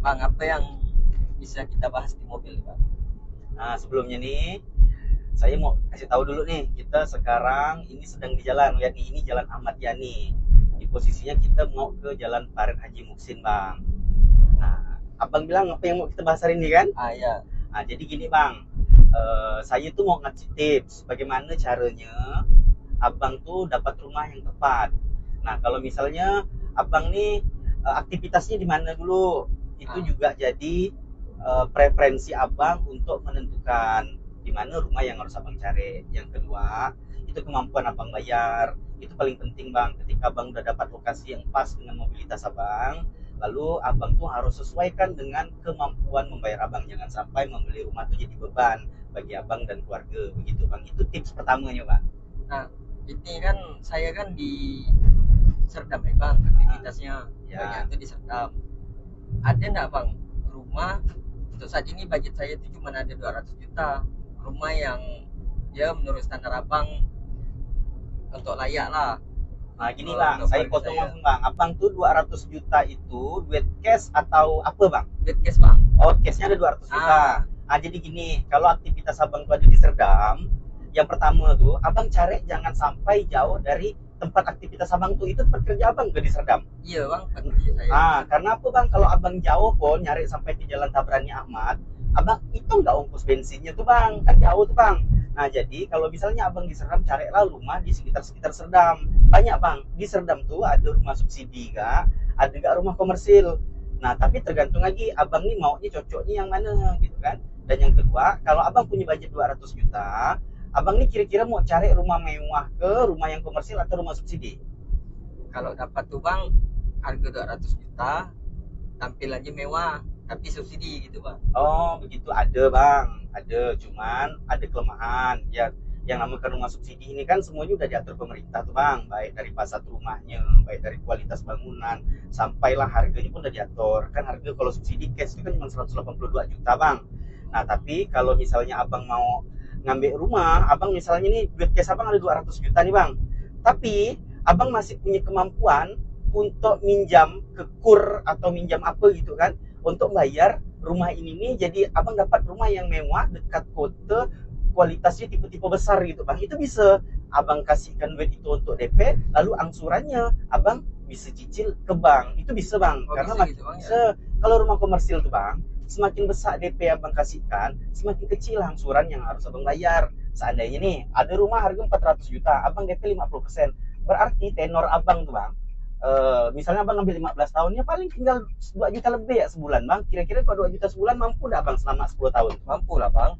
Bang, apa yang bisa kita bahas di mobil, Bang? Nah, sebelumnya nih, saya mau kasih tahu dulu nih, kita sekarang ini sedang di jalan, lihat nih, ini Jalan Ahmad Yani. Di posisinya kita mau ke Jalan Paren Haji Muksin, Bang. Nah, Abang bilang apa yang mau kita bahas hari ini kan? Ya. Nah, jadi gini, Bang. Saya tuh mau ngasih tips bagaimana caranya Abang tuh dapat rumah yang tepat. Nah, kalau misalnya Abang nih aktivitasnya di mana dulu, itu juga jadi preferensi Abang untuk menentukan di mana rumah yang harus Abang cari. Yang kedua, itu kemampuan Abang bayar. Itu paling penting, Bang. Ketika Abang udah dapat lokasi yang pas dengan mobilitas Abang, lalu Abang tuh harus sesuaikan dengan kemampuan membayar Abang. Jangan sampai membeli rumah tuh jadi beban bagi Abang dan keluarga. Begitu, Bang. Itu tips pertamanya, Bang. Nah, ini kan saya kan di Serdam ya, Bang, aktivitasnya Ya. banyak itu di Serdam. Ada nggak, Bang, rumah untuk saat ini budget saya itu cuma ada 200 juta. Rumah yang ya menurut standar Abang untuk layak lah. Nah, gini, Kalau Bang, untuk saya keluarga potong saya. langsung, Bang. Abang tuh 200 juta itu duit cash atau apa, Bang? Duit cash, Bang. Oh, cashnya ada 200 juta. Ah, jadi gini, kalau aktivitas Abang tuh ada di Serdam, yang pertama tuh, Abang cari jangan sampai jauh dari tempat aktivitas Abang tuh. Itu tempat kerja Abang ke di Serdam. Iya, Bang, kerja saya. Ah, karena apa, Bang? Kalau Abang jauh pun nyari sampai ke Jalan Tabrani Ahmad, Abang itu nggak ongkos bensinnya tuh, Bang. Kan jauh tuh, Bang. Nah, jadi kalau misalnya Abang di Serdam, carilah rumah di sekitar-sekitar Serdam. Banyak, Bang. Di Serdam tuh ada rumah subsidi, Kak. Ada nggak rumah komersil. Nah, tapi tergantung lagi Abang nih maunya cocoknya yang mana gitu kan. Dan yang kedua, kalau Abang punya budget 200 juta, Abang nih kira-kira mau cari rumah mewah ke rumah yang komersil atau rumah subsidi? Kalau dapat tuh, Bang, harga 200 juta, tampilannya mewah, tapi subsidi gitu, Bang. Oh, begitu, ada, Bang. Ada, cuman ada kelemahan. Ya, yang namanya rumah subsidi ini kan semuanya udah diatur pemerintah tuh, Bang. Baik dari fasad rumahnya, baik dari kualitas bangunan, sampailah harganya pun udah diatur. Kan harga kalau subsidi cash itu kan cuma 182 juta, Bang. Nah, tapi kalau misalnya Abang mau ngambil rumah, Abang misalnya nih duit cash Abang ada 200 juta nih, Bang. Tapi Abang masih punya kemampuan untuk minjam ke KUR atau minjam apa gitu kan, untuk bayar rumah ini nih, jadi Abang dapat rumah yang mewah dekat kota, kualitasnya tipe-tipe besar gitu, Bang. Itu bisa Abang kasihkan duit itu untuk DP, lalu angsurannya Abang bisa cicil ke bank. Itu bisa, Bang. Oh, Karena bisa makin gitu, Bang, ya? bisa. Kalau rumah komersil tuh, Bang, semakin besar DP Abang kasihkan, semakin kecil angsuran yang harus Abang bayar. Seandainya nih ada rumah harga 400 juta, Abang DP 50%. Berarti tenor Abang tuh, Bang, misalnya Abang ngambil 15 tahunnya paling tinggal 2 juta lebih ya sebulan, Bang. Kira-kira kalau 2 juta sebulan mampu nggak, Bang, selama 10 tahun? Mampu lah, Bang.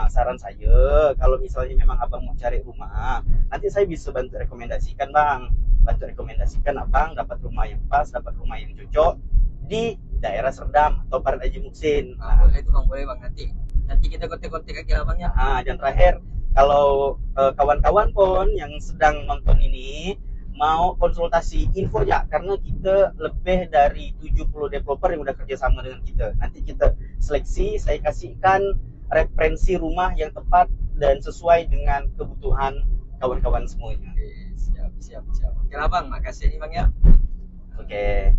Saran saya, kalau misalnya memang Abang mau cari rumah, nanti saya bisa bantu rekomendasikan, Bang. Bantu rekomendasikan Abang dapat rumah yang pas, dapat rumah yang cocok di daerah Serdam atau Paren Haji Muksin. Boleh itu, Bang, boleh, Bang. Nanti kita kontak-kontak lagi lah, Bang, ya. Dan terakhir, kalau kawan-kawan pun yang sedang nonton ini mau konsultasi info ya, karena kita lebih dari 70 developer yang udah kerjasama dengan kita. Nanti kita seleksi, saya kasihkan referensi rumah yang tepat dan sesuai dengan kebutuhan kawan-kawan semuanya. Oke, siap, siap, siap. Oke lah, Bang, makasih nih, Bang, ya. Oke.